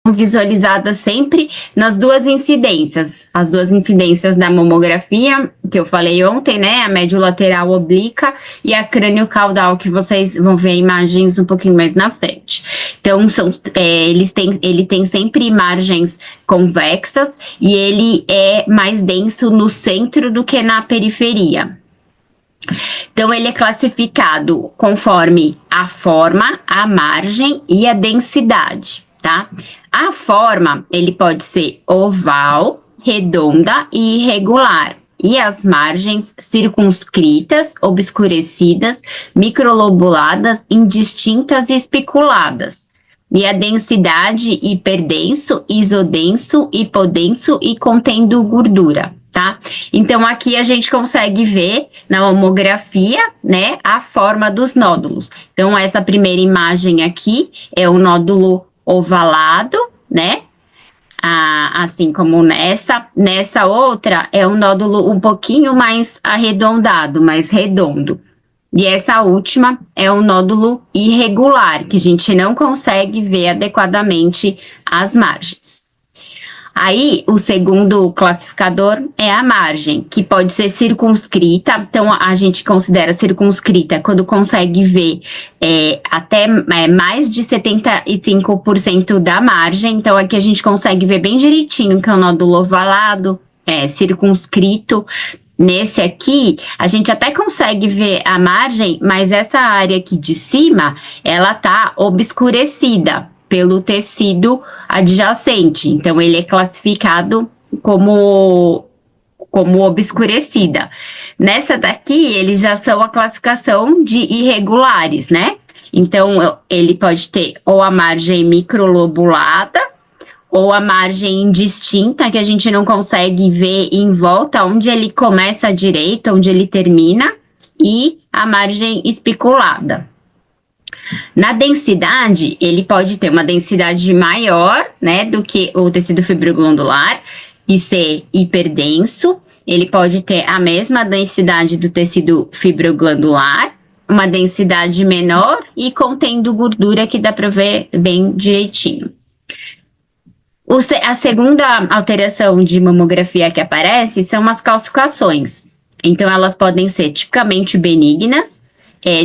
visualizadas sempre nas duas incidências. As duas incidências da mamografia, que eu falei ontem, né? A médio-lateral oblíqua e a crânio-caudal, que vocês vão ver imagens um pouquinho mais na frente. Então, ele tem sempre margens convexas e ele é mais denso no centro do que na periferia. Então, ele é classificado conforme a forma, a margem e a densidade, tá? A forma, ele pode ser oval, redonda e irregular. E as margens circunscritas, obscurecidas, microlobuladas, indistintas e espiculadas. E a densidade hiperdenso, isodenso, hipodenso e contendo gordura. Tá? Então, aqui a gente consegue ver na mamografia, né, a forma dos nódulos. Então, essa primeira imagem aqui é o nódulo ovalado, né? Assim como nessa outra é um nódulo um pouquinho mais arredondado, mais redondo. E essa última é um nódulo irregular, que a gente não consegue ver adequadamente as margens. Aí, o segundo classificador é a margem, que pode ser circunscrita. Então, a gente considera circunscrita quando consegue ver até mais de 75% da margem. Então, aqui a gente consegue ver bem direitinho que é o nódulo ovalado, circunscrito. Nesse aqui, a gente até consegue ver a margem, mas essa área aqui de cima, ela tá obscurecida pelo tecido adjacente, então ele é classificado como obscurecida. Nessa daqui, eles já são a classificação de irregulares, né? Então, ele pode ter ou a margem microlobulada, ou a margem indistinta, que a gente não consegue ver em volta onde ele começa à direita, onde ele termina, e a margem espiculada. Na densidade, ele pode ter uma densidade maior, né, do que o tecido fibroglandular e ser hiperdenso. Ele pode ter a mesma densidade do tecido fibroglandular, uma densidade menor e contendo gordura, que dá para ver bem direitinho. A segunda alteração de mamografia que aparece são as calcificações. Então, elas podem ser tipicamente benignas,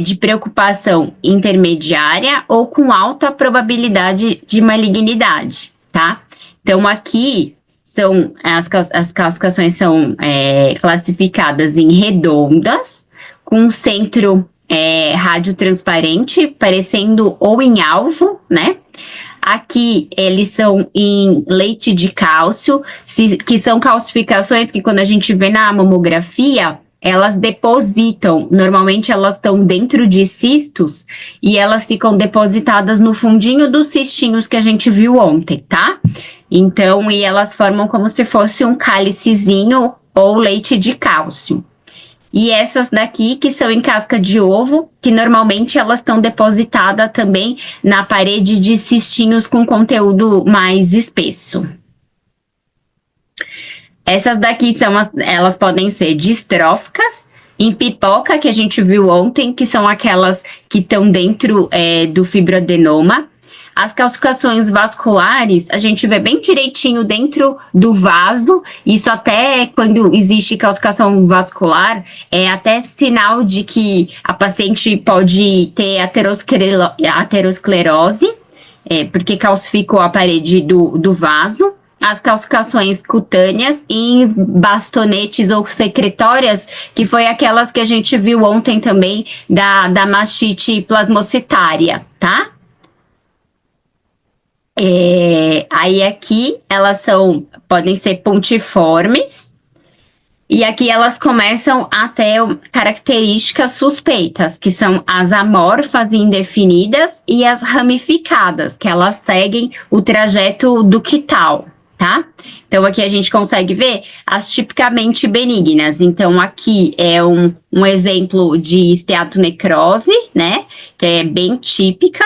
de preocupação intermediária ou com alta probabilidade de malignidade, tá? Então, aqui são as calcificações são classificadas em redondas, com centro radiotransparente, parecendo ou em alvo, né? Aqui, eles são em leite de cálcio, que são calcificações que quando a gente vê na mamografia, elas depositam, normalmente elas estão dentro de cistos e elas ficam depositadas no fundinho dos cistinhos que a gente viu ontem, tá? Então, e elas formam como se fosse um cálicezinho ou leite de cálcio. E essas daqui que são em casca de ovo, que normalmente elas estão depositadas também na parede de cistinhos com conteúdo mais espesso. Essas daqui elas podem ser distróficas, em pipoca, que a gente viu ontem, que são aquelas que estão dentro do fibroadenoma. As calcificações vasculares, a gente vê bem direitinho dentro do vaso, isso até quando existe calcificação vascular, é até sinal de que a paciente pode ter aterosclerose, porque calcificou a parede do vaso. As calcificações cutâneas em bastonetes ou secretórias, que foi aquelas que a gente viu ontem também da mastite plasmocitária, tá? Aí aqui elas podem ser pontiformes, e aqui elas começam a ter características suspeitas, que são as amorfas e indefinidas e as ramificadas, que elas seguem o trajeto ductal. Tá? Então, aqui a gente consegue ver as tipicamente benignas. Então, aqui é um exemplo de esteatonecrose, né? Que é bem típica.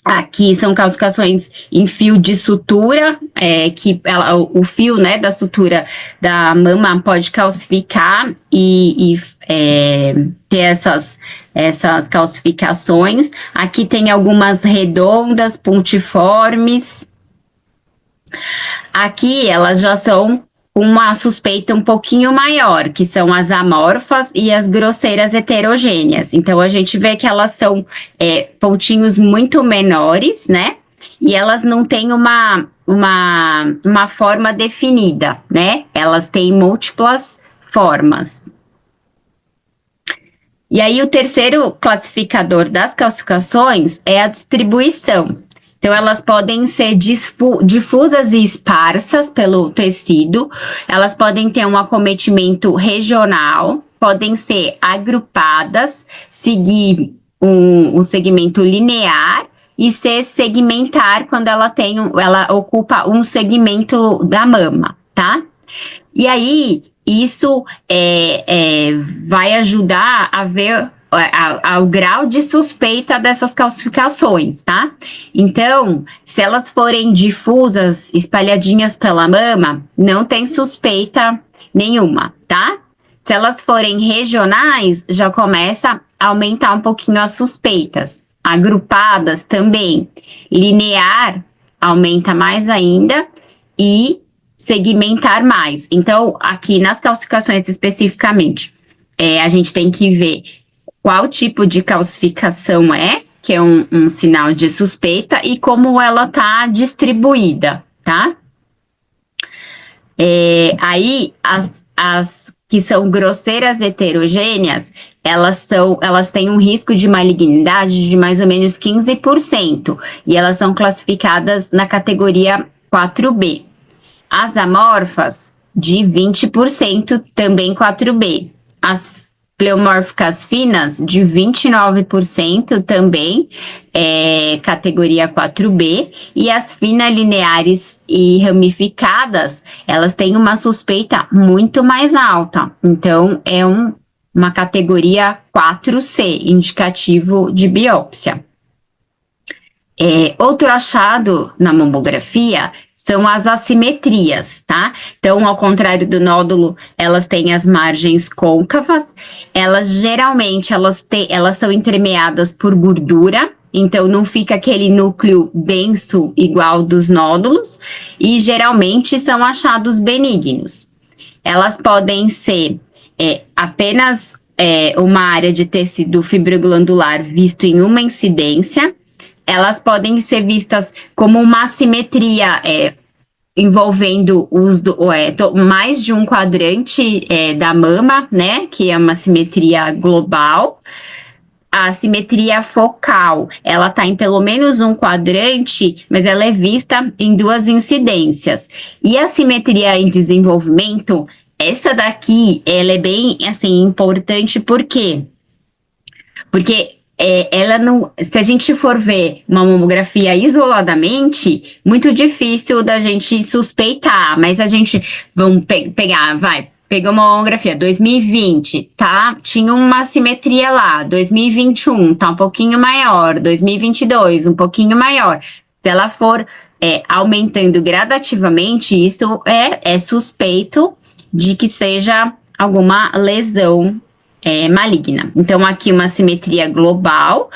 Aqui são calcificações em fio de sutura, o fio, né, da sutura da mama pode calcificar e ter essas calcificações. Aqui tem algumas redondas, pontiformes. Aqui elas já são uma suspeita um pouquinho maior, que são as amorfas e as grosseiras heterogêneas. Então a gente vê que elas são pontinhos muito menores, né? E elas não têm uma forma definida, né? Elas têm múltiplas formas. E aí, o terceiro classificador das calcificações é a distribuição. Então, elas podem ser difusas e esparsas pelo tecido, elas podem ter um acometimento regional, podem ser agrupadas, seguir um segmento linear e ser segmentar quando ela ocupa um segmento da mama, tá? E aí, isso vai ajudar a ver ao grau de suspeita dessas calcificações, tá? Então, se elas forem difusas, espalhadinhas pela mama, não tem suspeita nenhuma, tá? Se elas forem regionais, já começa a aumentar um pouquinho as suspeitas. Agrupadas também. Linear aumenta mais ainda e segmentar mais. Então, aqui nas calcificações especificamente, a gente tem que ver qual tipo de calcificação que é um sinal de suspeita, e como ela está distribuída, tá? Aí, as que são grosseiras heterogêneas, elas têm um risco de malignidade de mais ou menos 15%, e elas são classificadas na categoria 4B. As amorfas, de 20%, também 4B. As pleomórficas finas, de 29%, também, categoria 4B. E as finas lineares e ramificadas, elas têm uma suspeita muito mais alta. Então, é uma categoria 4C, indicativo de biópsia. Outro achado na mamografia são as assimetrias, tá? Então, ao contrário do nódulo, elas têm as margens côncavas, geralmente elas são entremeadas por gordura, então não fica aquele núcleo denso igual dos nódulos, e geralmente são achados benignos. Elas podem ser apenas uma área de tecido fibroglandular visto em uma incidência. Elas podem ser vistas como uma assimetria envolvendo mais de um quadrante da mama, né? Que é uma simetria global. A simetria focal, ela está em pelo menos um quadrante, mas ela é vista em duas incidências. E a simetria em desenvolvimento, essa daqui, ela é bem, assim, importante, por quê? Porque ela não, se a gente for ver uma mamografia isoladamente, muito difícil da gente suspeitar, mas a gente, vamos pegou uma mamografia 2020, tá? Tinha uma simetria lá, 2021 tá um pouquinho maior, 2022 um pouquinho maior. Se ela for aumentando gradativamente, isso é suspeito de que seja alguma lesão maligna. Então, aqui uma simetria global,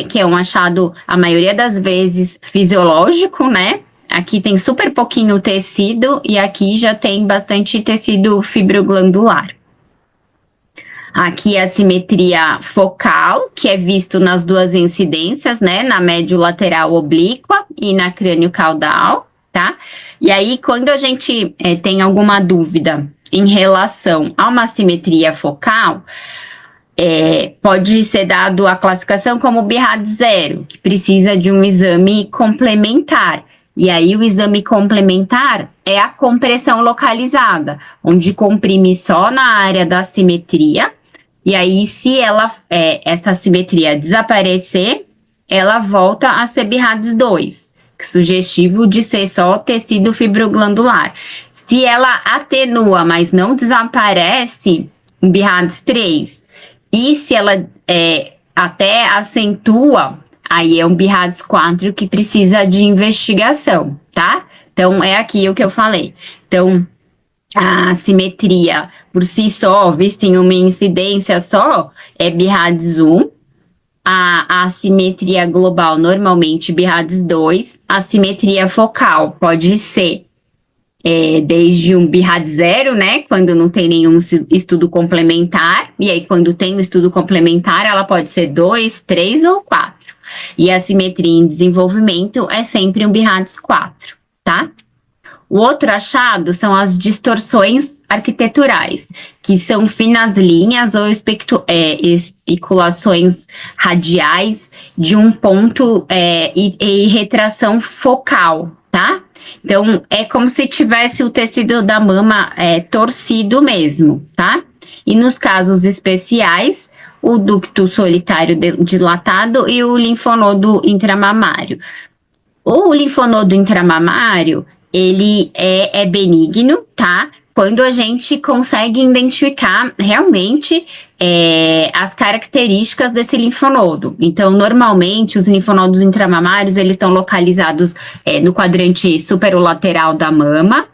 que é um achado, a maioria das vezes, fisiológico, né? Aqui tem super pouquinho tecido e aqui já tem bastante tecido fibroglandular. Aqui a simetria focal, que é visto nas duas incidências, né? Na médio-lateral oblíqua e na crânio-caudal, tá? E aí, quando a gente tem alguma dúvida em relação a uma simetria focal, pode ser dado a classificação como BIRAD 0, que precisa de um exame complementar. E aí o exame complementar é a compressão localizada, onde comprime só na área da simetria, e aí se essa simetria desaparecer, ela volta a ser BIRADS 2. Sugestivo de ser só tecido fibroglandular. Se ela atenua, mas não desaparece, BIRADS 3. E se ela até acentua, aí é um BIRADS 4 que precisa de investigação, tá? Então, é aqui o que eu falei. Então, a simetria por si só, vista em uma incidência só, é BIRADS 1. A assimetria global, normalmente, BIRADS 2. A simetria focal pode ser desde um BIRAD 0, né, quando não tem nenhum estudo complementar, e aí quando tem um estudo complementar, ela pode ser 2, 3 ou 4. E a simetria em desenvolvimento é sempre um BIRADS 4, tá? O outro achado são as distorções arquiteturais, que são finas linhas ou especulações radiais de um ponto e retração focal, tá? Então, é como se tivesse o tecido da mama torcido mesmo, tá? E nos casos especiais, o ducto solitário dilatado e o linfonodo intramamário. O linfonodo intramamário, ele é benigno, tá? Quando a gente consegue identificar realmente as características desse linfonodo. Então, normalmente, os linfonodos intramamários, eles estão localizados no quadrante superolateral da mama,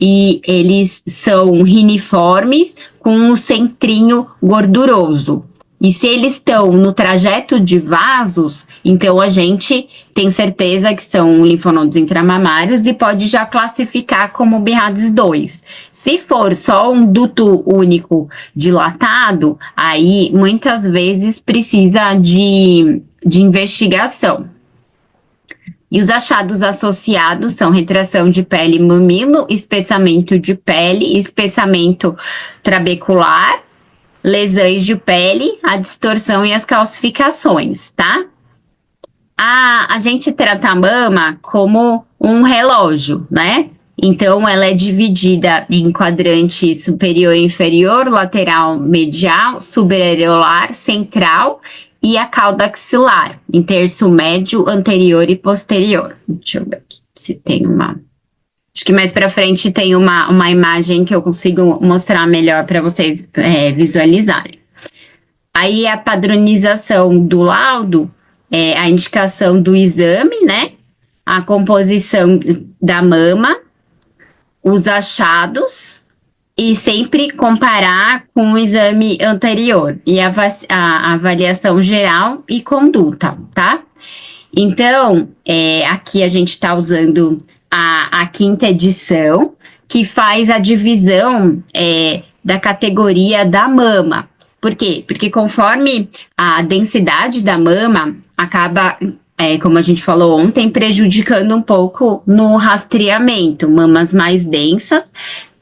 e eles são riniformes com um centrinho gorduroso. E se eles estão no trajeto de vasos, então a gente tem certeza que são linfonodos intramamários e pode já classificar como BIRADS 2. Se for só um duto único dilatado, aí muitas vezes precisa de investigação. E os achados associados são retração de pele mamilo, espessamento de pele, espessamento trabecular, lesões de pele, a distorção e as calcificações, tá? A gente trata a mama como um relógio, né? Então, ela é dividida em quadrante superior e inferior, lateral, medial, subareolar, central e a cauda axilar, em terço médio, anterior e posterior. Deixa eu ver aqui se tem uma... Acho que mais para frente tem uma imagem que eu consigo mostrar melhor para vocês visualizarem. Aí a padronização do laudo, a indicação do exame, né? A composição da mama, os achados e sempre comparar com o exame anterior e a avaliação geral e conduta, tá? Então, aqui a gente está usando a quinta edição, que faz a divisão da categoria da mama. Por quê? Porque conforme a densidade da mama acaba, como a gente falou ontem, prejudicando um pouco no rastreamento. Mamas mais densas,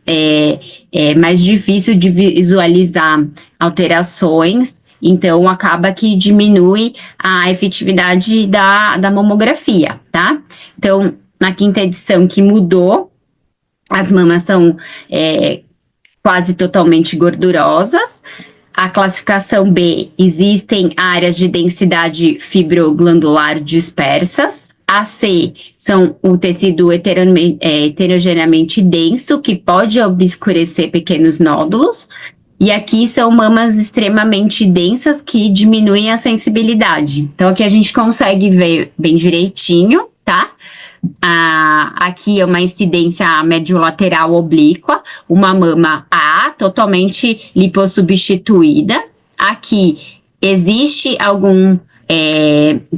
é mais difícil de visualizar alterações, então acaba que diminui a efetividade da mamografia, tá? Então, na quinta edição que mudou, as mamas são quase totalmente gordurosas. A classificação B, existem áreas de densidade fibroglandular dispersas. A C, são o tecido heterogeneamente denso, que pode obscurecer pequenos nódulos. E aqui são mamas extremamente densas que diminuem a sensibilidade. Então, aqui a gente consegue ver bem direitinho, tá? Aqui é uma incidência mediolateral oblíqua, uma mama A totalmente lipossubstituída. Aqui existe algum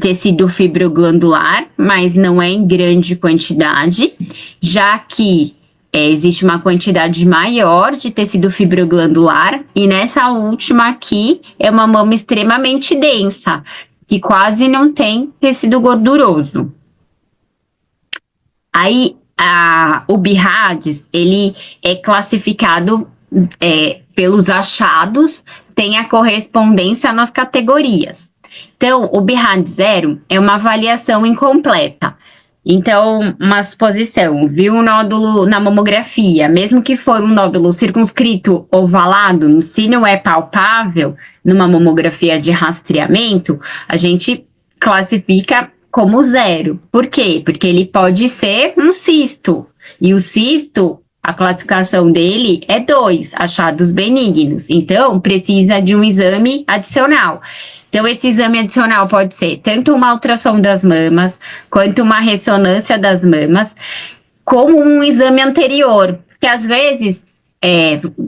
tecido fibroglandular, mas não é em grande quantidade, já que existe uma quantidade maior de tecido fibroglandular, e nessa última aqui é uma mama extremamente densa, que quase não tem tecido gorduroso. Aí, o BIRADS, ele é classificado pelos achados, tem a correspondência nas categorias. Então, o BIRADS 0 é uma avaliação incompleta. Então, uma suposição, viu um nódulo na mamografia, mesmo que for um nódulo circunscrito ovalado, se não é palpável numa mamografia de rastreamento, a gente classifica como 0. Por quê? Porque ele pode ser um cisto. E o cisto, a classificação dele é 2, achados benignos. Então, precisa de um exame adicional. Então, esse exame adicional pode ser tanto uma ultrassom das mamas, quanto uma ressonância das mamas, como um exame anterior. Porque, às vezes,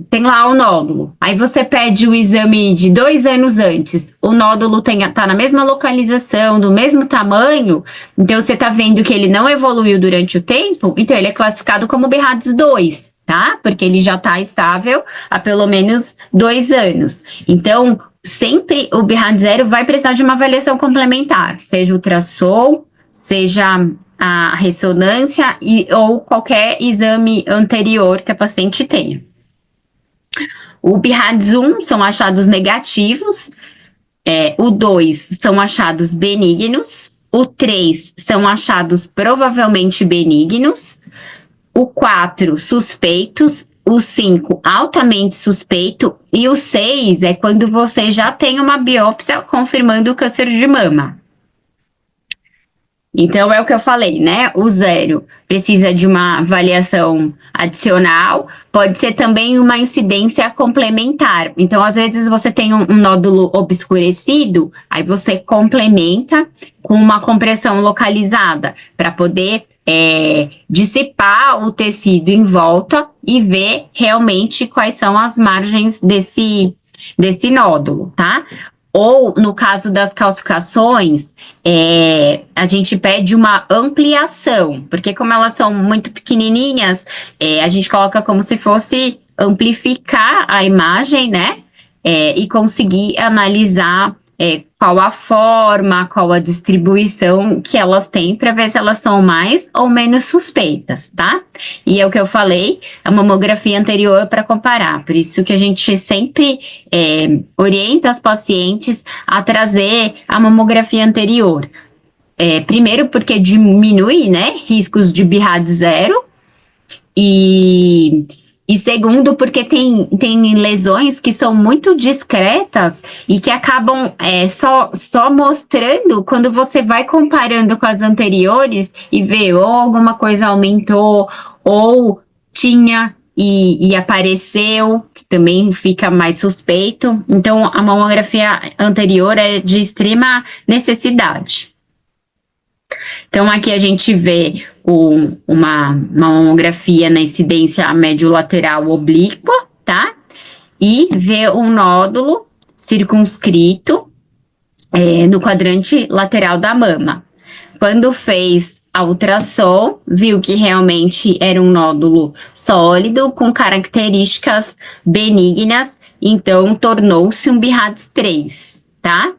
tem lá o nódulo. Aí você pede o exame de 2 anos antes. O nódulo tá na mesma localização, do mesmo tamanho. Então você tá vendo que ele não evoluiu durante o tempo. Então ele é classificado como BRADS 2, tá? Porque ele já tá estável há pelo menos 2 anos. Então, sempre o BRADS 0 vai precisar de uma avaliação complementar, seja ultrassom, seja a ressonância ou qualquer exame anterior que a paciente tenha. O BRADS 1 são achados negativos, o 2 são achados benignos, o 3 são achados provavelmente benignos, o 4 suspeitos, o 5 altamente suspeito e o 6 é quando você já tem uma biópsia confirmando o câncer de mama. Então, é o que eu falei, né? O 0 precisa de uma avaliação adicional, pode ser também uma incidência complementar. Então, às vezes, você tem um nódulo obscurecido, aí você complementa com uma compressão localizada, para poder dissipar o tecido em volta e ver realmente quais são as margens desse nódulo, tá? Ou, no caso das calcificações, a gente pede uma ampliação, porque como elas são muito pequenininhas, a gente coloca como se fosse amplificar a imagem, né? E conseguir analisar qual a forma, qual a distribuição que elas têm para ver se elas são mais ou menos suspeitas, tá? E é o que eu falei, a mamografia anterior para comparar. Por isso que a gente sempre orienta as pacientes a trazer a mamografia anterior. Primeiro porque diminui, né, riscos de BRADS 0 e segundo, porque tem lesões que são muito discretas e que acabam só mostrando quando você vai comparando com as anteriores e vê ou alguma coisa aumentou ou tinha e apareceu, que também fica mais suspeito. Então, a mamografia anterior é de extrema necessidade. Então, aqui a gente vê uma mamografia na incidência médio-lateral oblíqua, tá? E vê um nódulo circunscrito no quadrante lateral da mama. Quando fez a ultrassom, viu que realmente era um nódulo sólido, com características benignas, então tornou-se um BRADS 3, tá?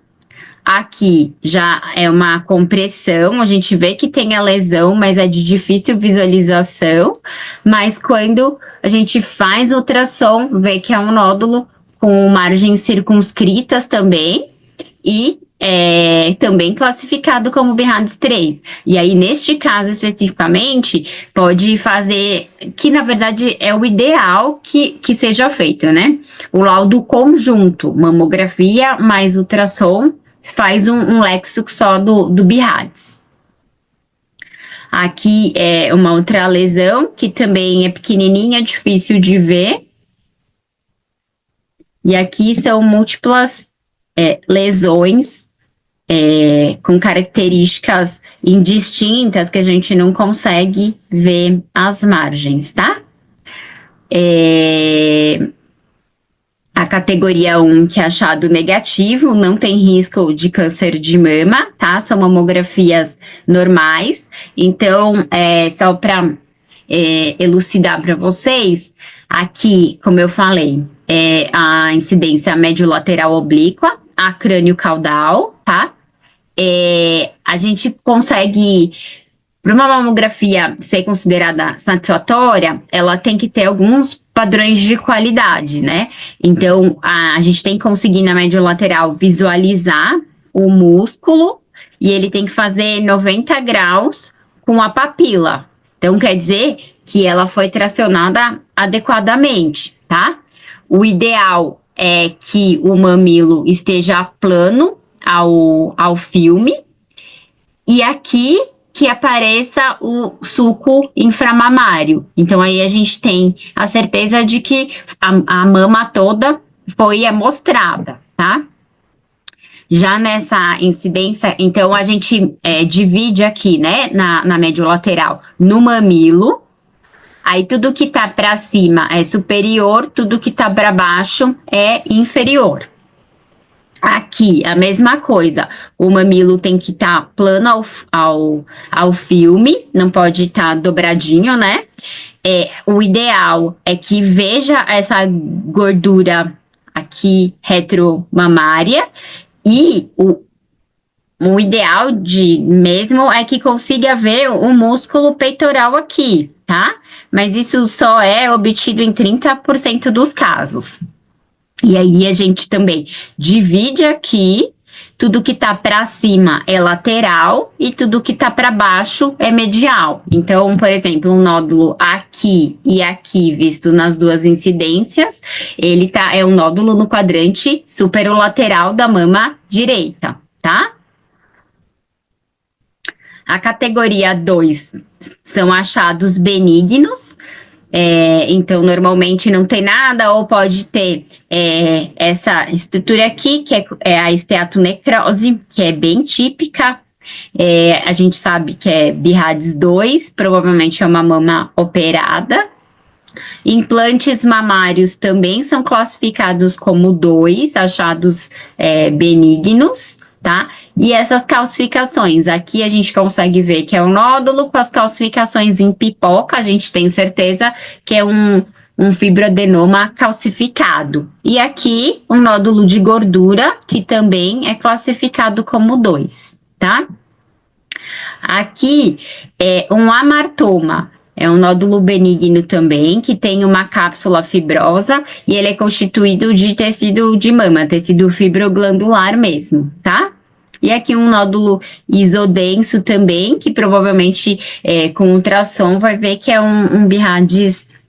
Aqui já é uma compressão, a gente vê que tem a lesão, mas é de difícil visualização. Mas quando a gente faz ultrassom, vê que é um nódulo com margens circunscritas também e também classificado como BRADS 3. E aí, neste caso especificamente, pode fazer, que na verdade é o ideal que seja feito, né? O laudo conjunto, mamografia mais ultrassom, faz um léxico só do BRADS. Aqui é uma outra lesão, que também é pequenininha, difícil de ver. E aqui são múltiplas lesões com características indistintas que a gente não consegue ver as margens, tá? A categoria 1, que é achado negativo, não tem risco de câncer de mama, tá? São mamografias normais. Então, só para elucidar para vocês, aqui, como eu falei, a incidência médio-lateral oblíqua, a crânio-caudal, tá? A gente consegue, para uma mamografia ser considerada satisfatória, ela tem que ter alguns padrões de qualidade, né? Então, a gente tem que conseguir na média lateral visualizar o músculo e ele tem que fazer 90 graus com a papila. Então, quer dizer que ela foi tracionada adequadamente, tá? O ideal é que o mamilo esteja plano ao filme e aqui que apareça o suco inframamário. Então, aí a gente tem a certeza de que a mama toda foi amostrada, tá? Já nessa incidência, então, a gente divide aqui, né, na médio lateral, no mamilo. Aí tudo que tá para cima é superior, tudo que tá para baixo é inferior. Aqui, a mesma coisa. O mamilo tem que estar plano ao filme, não pode estar dobradinho, né? O ideal é que veja essa gordura aqui retromamária e o ideal de mesmo é que consiga ver o músculo peitoral aqui, tá? Mas isso só é obtido em 30% dos casos. E aí a gente também divide aqui, tudo que tá para cima é lateral e tudo que tá para baixo é medial. Então, por exemplo, um nódulo aqui e aqui visto nas duas incidências, ele é um nódulo no quadrante superolateral da mama direita, tá? A categoria 2 são achados benignos. Então, normalmente não tem nada, ou pode ter essa estrutura aqui, que é a esteatonecrose, que é bem típica. A gente sabe que é BIRADS 2, provavelmente é uma mama operada. Implantes mamários também são classificados como 2, achados benignos. Tá? E essas calcificações, aqui a gente consegue ver que é um nódulo com as calcificações em pipoca, a gente tem certeza que é um fibroadenoma calcificado. E aqui, um nódulo de gordura, que também é classificado como 2, tá? Aqui é um amartoma. É um nódulo benigno também, que tem uma cápsula fibrosa e ele é constituído de tecido de mama, tecido fibroglandular mesmo, tá? E aqui um nódulo isodenso também, que provavelmente com ultrassom vai ver que é um BIRADS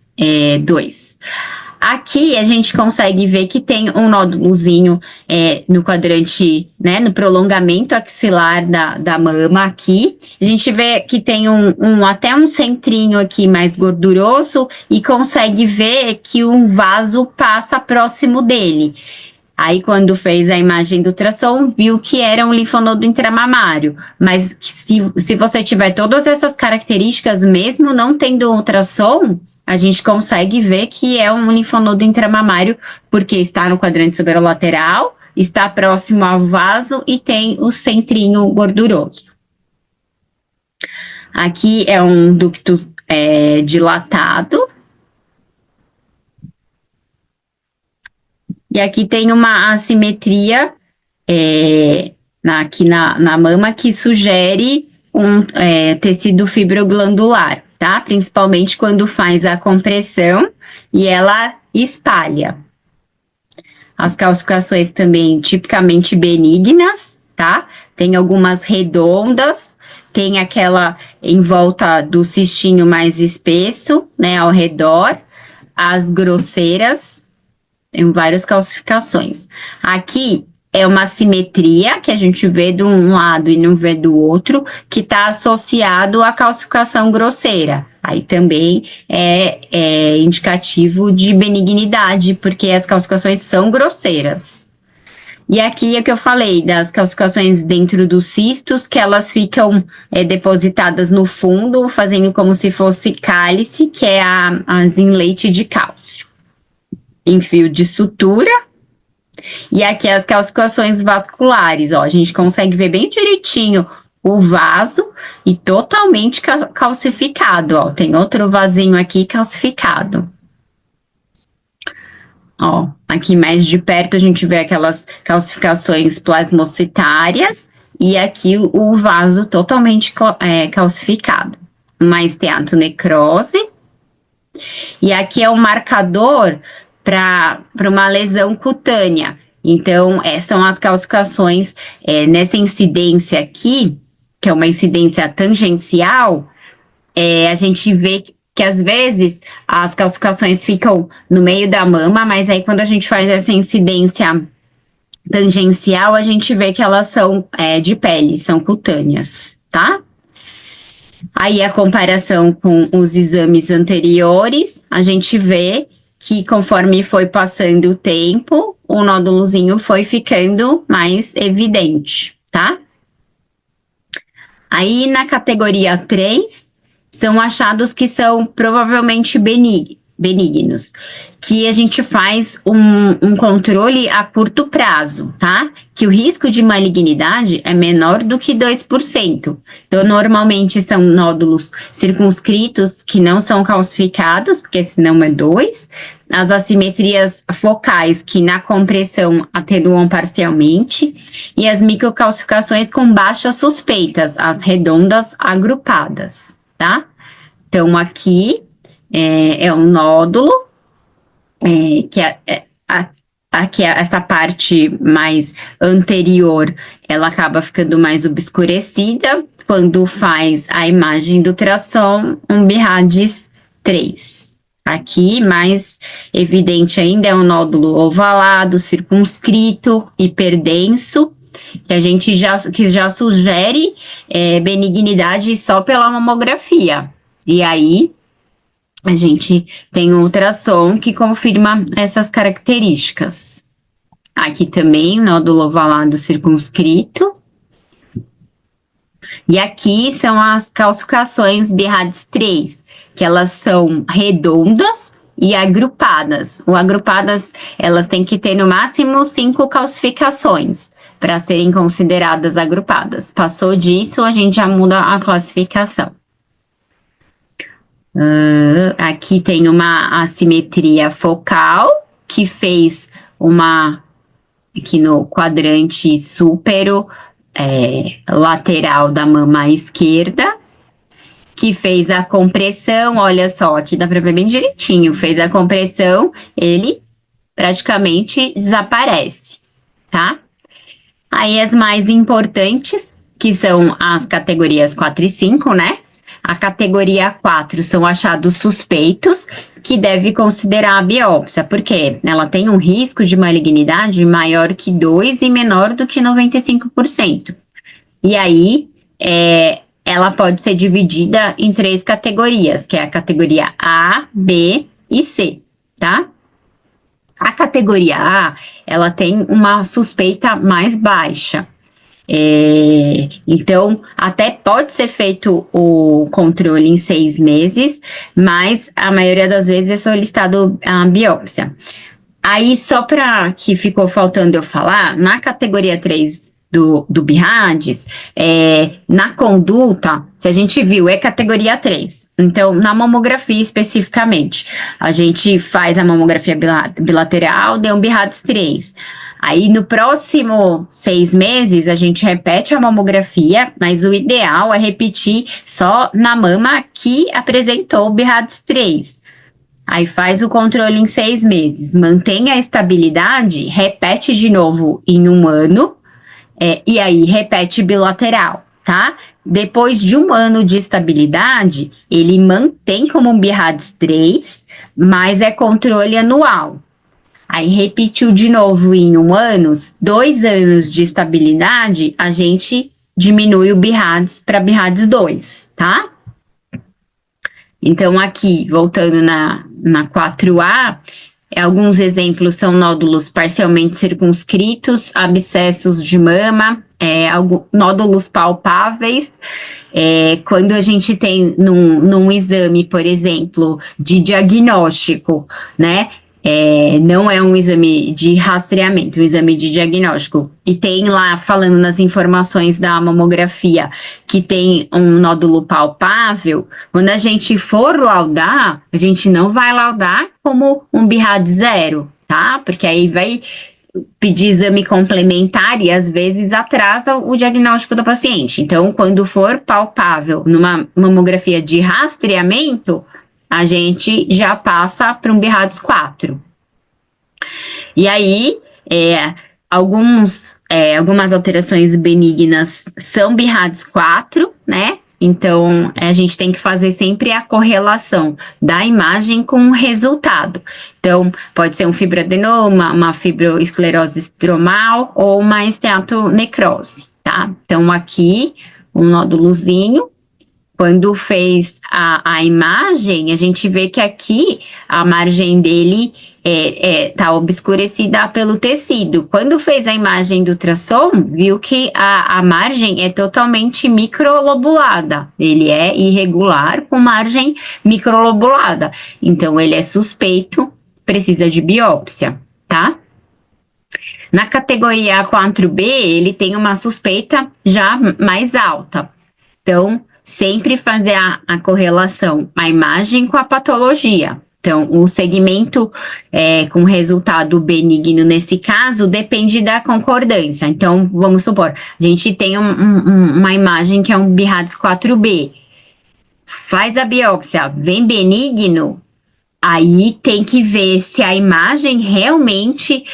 2. Aqui a gente consegue ver que tem um nódulozinho no quadrante, né, no prolongamento axilar da mama aqui. A gente vê que tem até um centrinho aqui mais gorduroso e consegue ver que um vaso passa próximo dele. Aí, quando fez a imagem do ultrassom, viu que era um linfonodo intramamário. Mas se você tiver todas essas características, mesmo não tendo ultrassom, a gente consegue ver que é um linfonodo intramamário, porque está no quadrante superolateral, está próximo ao vaso e tem o centrinho gorduroso. Aqui é um ducto dilatado. E aqui tem uma assimetria aqui na mama que sugere um tecido fibroglandular, tá? Principalmente quando faz a compressão e ela espalha. As calcificações também tipicamente benignas, tá? Tem algumas redondas, tem aquela em volta do cistinho mais espesso, né, ao redor, as grosseiras. Tem várias calcificações. Aqui é uma simetria que a gente vê de um lado e não vê do outro, que está associado à calcificação grosseira. Aí também é indicativo de benignidade, porque as calcificações são grosseiras. E aqui é que eu falei das calcificações dentro dos cistos, que elas ficam depositadas no fundo, fazendo como se fosse cálice, que é as em leite de cálcio. Em fio de sutura, e aqui as calcificações vasculares, ó, a gente consegue ver bem direitinho o vaso e totalmente calcificado, ó, tem outro vasinho aqui calcificado. Ó, aqui mais de perto a gente vê aquelas calcificações plasmocitárias e aqui o vaso totalmente calcificado. Uma esteatonecrose, e aqui é o marcador para uma lesão cutânea. Então, são as calcificações nessa incidência aqui, que é uma incidência tangencial, a gente vê que às vezes as calcificações ficam no meio da mama, mas aí quando a gente faz essa incidência tangencial, a gente vê que elas são de pele, são cutâneas, tá? Aí a comparação com os exames anteriores, a gente vê que conforme foi passando o tempo, o nódulozinho foi ficando mais evidente, tá? Aí na categoria 3, são achados que são provavelmente benignos, que a gente faz um controle a curto prazo, tá? Que o risco de malignidade é menor do que 2%. Então, normalmente são nódulos circunscritos que não são calcificados, porque senão é 2%. As assimetrias focais, que na compressão atenuam parcialmente, e as microcalcificações com baixas suspeitas, as redondas agrupadas, tá? Então, aqui é um nódulo, aqui essa parte mais anterior, ela acaba ficando mais obscurecida quando faz a imagem do ultrassom, um BIRADS 3. Aqui, mais evidente ainda, é um nódulo ovalado, circunscrito, hiperdenso, que a gente já sugere benignidade só pela mamografia. E aí, a gente tem um ultrassom que confirma essas características. Aqui também, nódulo ovalado circunscrito. E aqui são as calcificações BIRADS 3, que elas são redondas e agrupadas. O agrupadas, elas têm que ter no máximo 5 calcificações para serem consideradas agrupadas. Passou disso, a gente já muda a classificação. Aqui tem uma assimetria focal, que fez aqui no quadrante súpero lateral da mama esquerda, que fez a compressão, olha só, aqui dá para ver bem direitinho, fez a compressão, ele praticamente desaparece, tá? Aí as mais importantes, que são as categorias 4 e 5, né? A categoria 4 são achados suspeitos, que deve considerar a biópsia, porque ela tem um risco de malignidade maior que 2 e menor do que 95%. E aí, ela pode ser dividida em 3 categorias, que é a categoria A, B e C, tá? A categoria A, ela tem uma suspeita mais baixa. Então, até pode ser feito o controle em 6 meses, mas a maioria das vezes é solicitado a biópsia. Aí, só para que ficou faltando eu falar, na categoria 3 do BIRADS, na conduta, se a gente viu, é categoria 3. Então, na mamografia especificamente, a gente faz a mamografia bilateral, deu um BIRADS 3. Aí, no próximo 6 meses, a gente repete a mamografia, mas o ideal é repetir só na mama que apresentou o BIRADS 3. Aí faz o controle em 6 meses, mantém a estabilidade, repete de novo em 1 ano, e aí repete bilateral, tá? Depois de 1 ano de estabilidade, ele mantém como um BIRADS 3, mas é controle anual. Aí repetiu de novo em 1 ano, 2 anos de estabilidade, a gente diminui o BIRADS para BIRADS 2, tá? Então aqui, voltando na 4A, alguns exemplos são nódulos parcialmente circunscritos, abscessos de mama, nódulos palpáveis. Quando a gente tem num exame, por exemplo, de diagnóstico, né? Não é um exame de rastreamento, um exame de diagnóstico. E tem lá, falando nas informações da mamografia, que tem um nódulo palpável. Quando a gente for laudar, a gente não vai laudar como um BIRADS 0, tá? Porque aí vai pedir exame complementar e às vezes atrasa o diagnóstico do paciente. Então, quando for palpável numa mamografia de rastreamento, a gente já passa para um BIRADS 4. E aí, algumas alterações benignas são BIRADS 4, né? Então, a gente tem que fazer sempre a correlação da imagem com o resultado. Então, pode ser um fibroadenoma, uma fibroesclerose estromal ou uma esteatonecrose, tá? Então, aqui, um nódulozinho. quando fez a imagem, a gente vê que aqui a margem dele tá obscurecida pelo tecido. Quando fez a imagem do ultrassom, viu que a margem é totalmente microlobulada. Ele é irregular com margem microlobulada. Então, ele é suspeito, precisa de biópsia, tá? Na categoria 4B, ele tem uma suspeita já mais alta. Então, sempre fazer a correlação, a imagem com a patologia. Então, o segmento com resultado benigno nesse caso depende da concordância. Então, vamos supor, a gente tem uma imagem que é um BIRADS 4B. Faz a biópsia, vem benigno, aí tem que ver se a imagem realmente,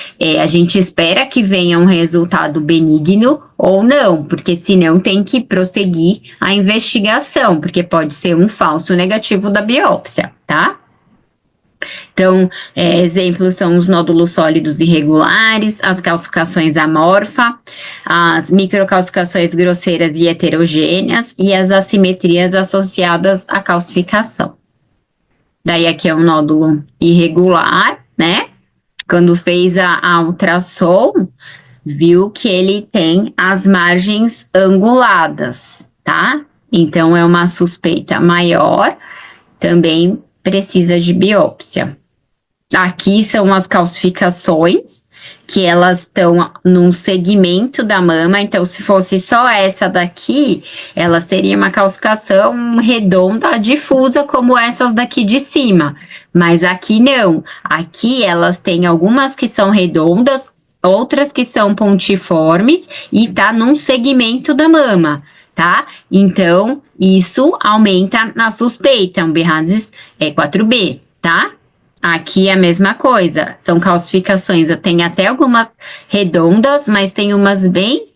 a gente espera que venha um resultado benigno ou não, porque senão tem que prosseguir a investigação, porque pode ser um falso negativo da biópsia, tá? Então, exemplos são os nódulos sólidos irregulares, as calcificações amorfa, as microcalcificações grosseiras e heterogêneas e as assimetrias associadas à calcificação. Daí aqui é um nódulo irregular, né? Quando fez a ultrassom, viu que ele tem as margens anguladas, tá? Então, é uma suspeita maior, também precisa de biópsia. Aqui são as calcificações, que elas estão num segmento da mama, então se fosse só essa daqui, ela seria uma calcificação redonda, difusa, como essas daqui de cima. Mas aqui não, aqui elas têm algumas que são redondas, outras que são pontiformes e tá num segmento da mama, tá? Então, isso aumenta a suspeita, um BIRADS 4B, tá? Aqui é a mesma coisa, são calcificações, tem até algumas redondas, mas tem umas bem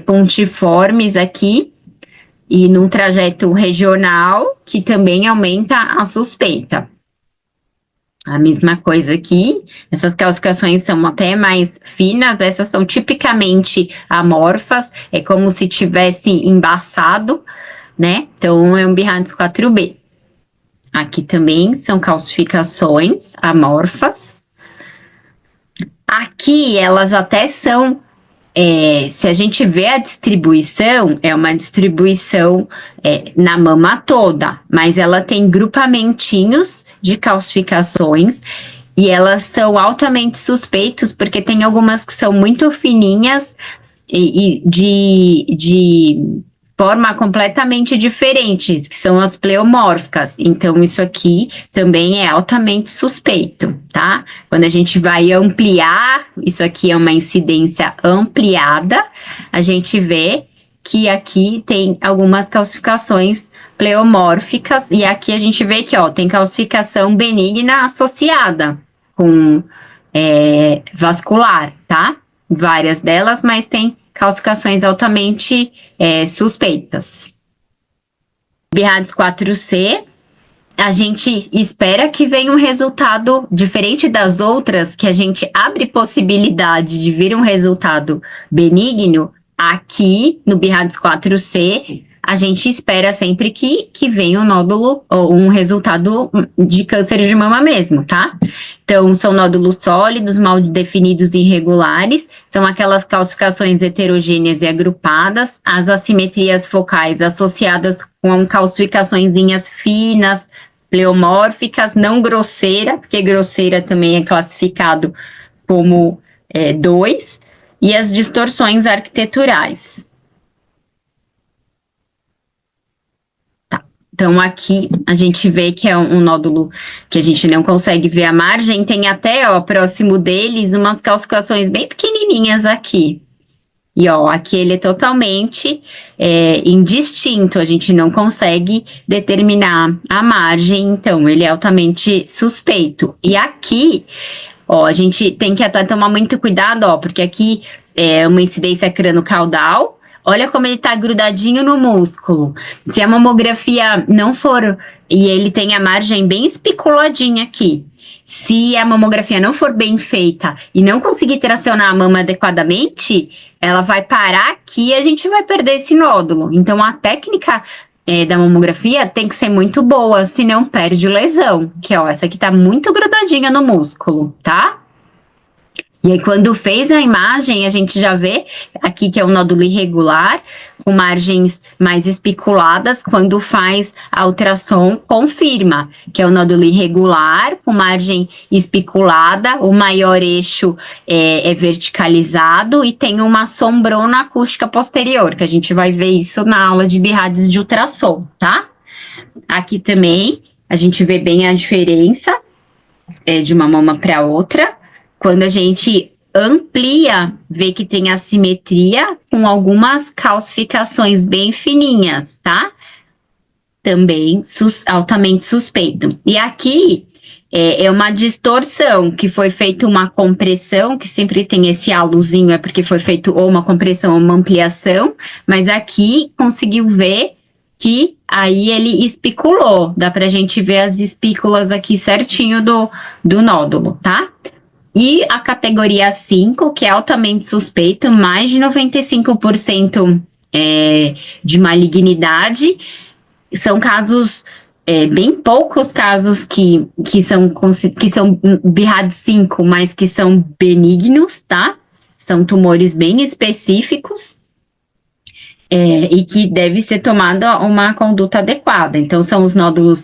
pontiformes aqui, e num trajeto regional, que também aumenta a suspeita. A mesma coisa aqui, essas calcificações são até mais finas, essas são tipicamente amorfas, é como se tivesse embaçado, né? Então, é um BIRADS 4B. Aqui também são calcificações amorfas. Aqui elas até são, se a gente vê a distribuição, é uma distribuição na mama toda, mas ela tem grupamentinhos de calcificações e elas são altamente suspeitos porque tem algumas que são muito fininhas e de forma completamente diferente, que são as pleomórficas. Então, isso aqui também é altamente suspeito, tá? Quando a gente vai ampliar, isso aqui é uma incidência ampliada, a gente vê que aqui tem algumas calcificações pleomórficas, e aqui a gente vê que, ó, tem calcificação benigna associada com vascular, tá? Várias delas, mas tem calcificações altamente suspeitas. BIRADS 4C, a gente espera que venha um resultado diferente das outras, que a gente abre possibilidade de vir um resultado benigno. Aqui no BIRADS 4C, a gente espera sempre que venha um nódulo ou um resultado de câncer de mama mesmo, tá? Então, são nódulos sólidos, mal definidos e irregulares, são aquelas calcificações heterogêneas e agrupadas, as assimetrias focais associadas com calcificaçõezinhas finas, pleomórficas, não grosseira, porque grosseira também é classificado como 2, e as distorções arquiteturais. Então, aqui a gente vê que é um nódulo que a gente não consegue ver a margem, tem até, ó, próximo deles, umas calcificações bem pequenininhas aqui. E, ó, aqui ele é totalmente indistinto, a gente não consegue determinar a margem, então ele é altamente suspeito. E aqui, ó, a gente tem que até tomar muito cuidado, ó, porque aqui é uma incidência crânio-caudal. Olha como ele tá grudadinho no músculo. Se a mamografia não for, e ele tem a margem bem especuladinha aqui, se a mamografia não for bem feita e não conseguir tracionar a mama adequadamente, ela vai parar aqui e a gente vai perder esse nódulo. Então, a técnica da mamografia tem que ser muito boa, senão perde lesão. Que, ó, essa aqui tá muito grudadinha no músculo, tá? E aí, quando fez a imagem, a gente já vê aqui que é um nódulo irregular, com margens mais espiculadas. Quando faz a ultrassom, confirma que é um nódulo irregular, com margem espiculada, o maior eixo é verticalizado e tem uma sombrona acústica posterior, que a gente vai ver isso na aula de BIRADS de ultrassom, tá? Aqui também a gente vê bem a diferença de uma mama para outra. Quando a gente amplia, vê que tem assimetria com algumas calcificações bem fininhas, tá? Também altamente suspeito. E aqui é uma distorção, que foi feita uma compressão, que sempre tem esse halozinho, é porque foi feito ou uma compressão ou uma ampliação, mas aqui conseguiu ver que aí ele espiculou. Dá pra gente ver as espículas aqui certinho do nódulo, tá? E a categoria 5, que é altamente suspeito, mais de 95% de malignidade. São casos, bem poucos casos que são BIRADS 5, mas que são benignos, tá? São tumores bem específicos. E que deve ser tomada uma conduta adequada. Então, são os nódulos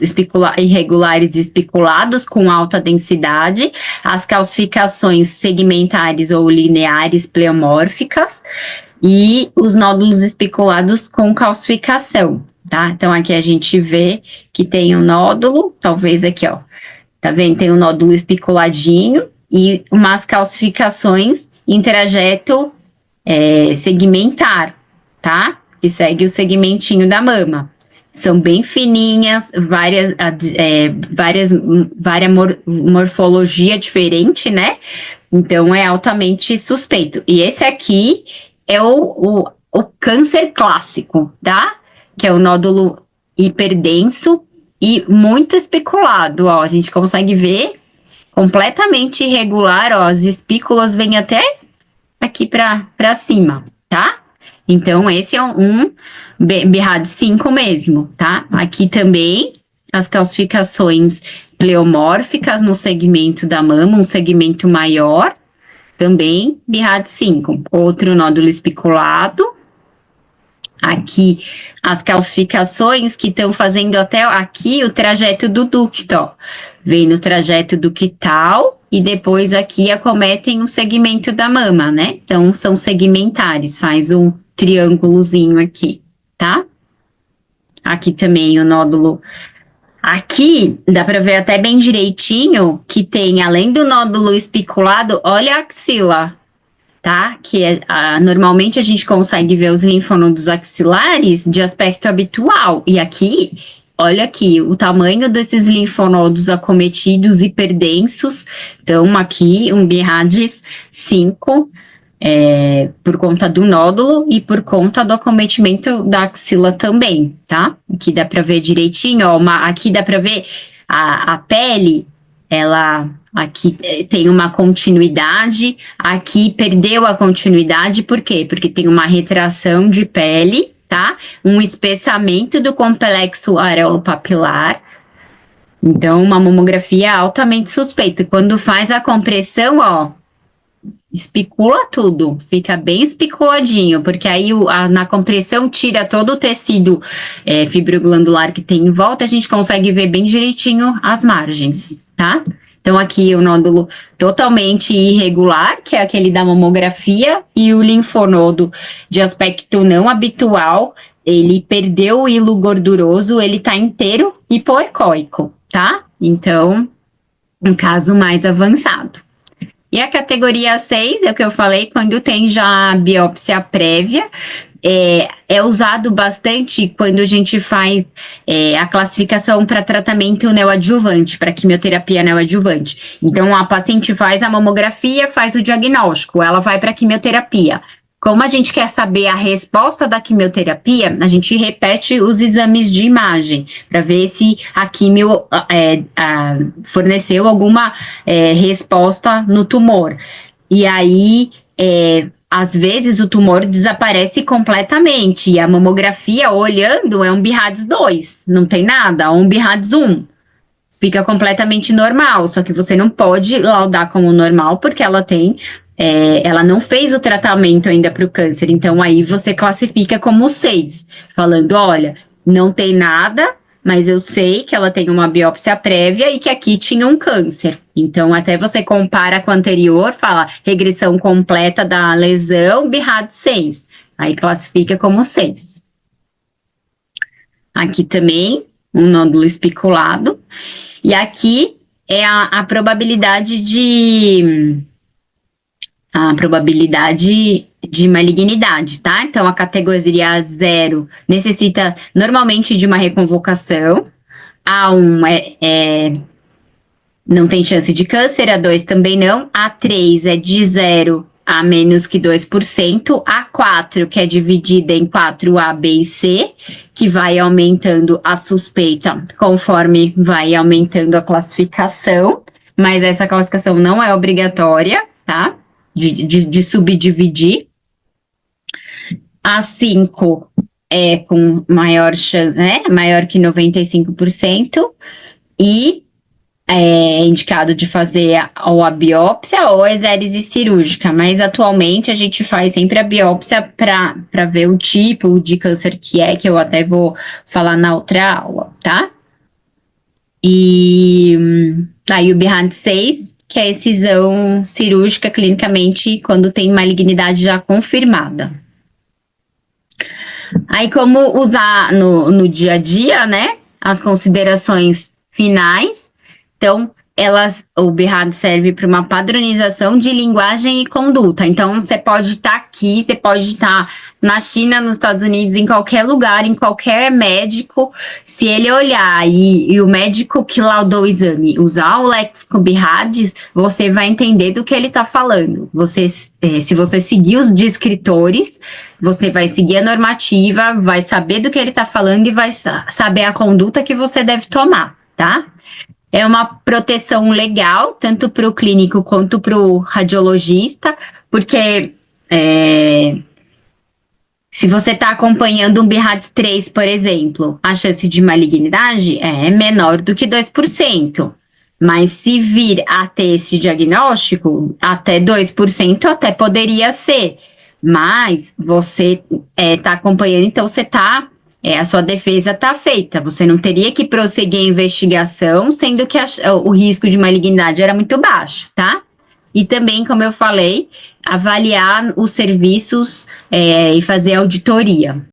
irregulares espiculados com alta densidade, as calcificações segmentares ou lineares pleomórficas e os nódulos espiculados com calcificação, tá? Então, aqui a gente vê que tem um nódulo, talvez aqui, ó, tá vendo? Tem um nódulo espiculadinho e umas calcificações em trajeto segmentar, tá? Que segue o segmentinho da mama. São bem fininhas, várias morfologia diferente, né? Então, é altamente suspeito. E esse aqui é o câncer clássico, tá? Que é o nódulo hiperdenso e muito especulado, ó. A gente consegue ver completamente irregular, ó. As espículas vêm até aqui pra cima, tá? Então, esse é um BIRADS 5 mesmo, tá? Aqui também, as calcificações pleomórficas no segmento da mama, um segmento maior, também BIRADS 5. Outro nódulo espiculado. Aqui, as calcificações que estão fazendo até aqui o trajeto do ducto, ó. Vem no trajeto ductal e depois aqui acometem um segmento da mama, né? Então, são segmentares, faz um triângulozinho aqui, tá? Aqui também o nódulo. Aqui, dá pra ver até bem direitinho que tem, além do nódulo espiculado, olha a axila, tá? Que normalmente a gente consegue ver os linfonodos axilares de aspecto habitual. E aqui, olha aqui, o tamanho desses linfonodos acometidos hiperdensos. Então, aqui, um BIRADS 5, por conta do nódulo e por conta do acometimento da axila também, tá? Aqui dá pra ver direitinho, ó, aqui dá pra ver a pele, ela aqui tem uma continuidade, aqui perdeu a continuidade, por quê? Porque tem uma retração de pele, tá? Um espessamento do complexo areolo-papilar. Então, uma mamografia altamente suspeita. Quando faz a compressão, ó, espicula tudo, fica bem espiculadinho, porque aí na compressão tira todo o tecido fibroglandular que tem em volta, a gente consegue ver bem direitinho as margens, tá? Então, aqui o nódulo totalmente irregular, que é aquele da mamografia, e o linfonodo de aspecto não habitual, ele perdeu o hilo gorduroso, ele tá inteiro hipoecóico, tá? Então, um caso mais avançado. E a categoria 6, é o que eu falei, quando tem já a biópsia prévia, é usado bastante quando a gente faz a classificação para tratamento neoadjuvante, para quimioterapia neoadjuvante. Então, a paciente faz a mamografia, faz o diagnóstico, ela vai para a quimioterapia. Como a gente quer saber a resposta da quimioterapia, a gente repete os exames de imagem para ver se a quimio forneceu alguma resposta no tumor. E aí, às vezes o tumor desaparece completamente e a mamografia olhando é um BIRADS 2, não tem nada, ou um BIRADS 1. Fica completamente normal, só que você não pode laudar como normal porque ela não fez o tratamento ainda para o câncer, então aí você classifica como 6, falando, olha, não tem nada, mas eu sei que ela tem uma biópsia prévia e que aqui tinha um câncer. Então, até você compara com a anterior, fala regressão completa da lesão, BIRAD 6. Aí classifica como 6. Aqui também, um nódulo especulado. E aqui é a probabilidade de malignidade, tá? Então, a categoria 0 necessita normalmente de uma reconvocação. A1 não tem chance de câncer, A2 também não. A3 é de 0 a menos que 2%. A4, que é dividida em 4A, B e C, que vai aumentando a suspeita conforme vai aumentando a classificação. Mas essa classificação não é obrigatória, tá? De subdividir. A5 é com maior chance, né? Maior que 95%. E é indicado de fazer ou a biópsia ou a exérese cirúrgica, mas atualmente a gente faz sempre a biópsia para ver o tipo de câncer que eu até vou falar na outra aula, tá? E aí o BIRAD 6, que é a excisão cirúrgica clinicamente quando tem malignidade já confirmada. Aí como usar no dia a dia, né? As considerações finais. Então, o BIRAD serve para uma padronização de linguagem e conduta. Então, você pode estar aqui, você pode estar na China, nos Estados Unidos, em qualquer lugar, em qualquer médico. Se ele olhar e o médico que laudou o exame usar o léxico BIRADS, você vai entender do que ele está falando. Se você seguir os descritores, você vai seguir a normativa, vai saber do que ele está falando e vai saber a conduta que você deve tomar, tá? É uma proteção legal, tanto para o clínico quanto para o radiologista, porque se você está acompanhando um BIRADS 3, por exemplo, a chance de malignidade é menor do que 2%. Mas se vir a ter esse diagnóstico, até 2% até poderia ser. Mas você está acompanhando, então você está... a sua defesa está feita, você não teria que prosseguir a investigação, sendo que o risco de malignidade era muito baixo, tá? E também, como eu falei, avaliar os serviços e fazer auditoria.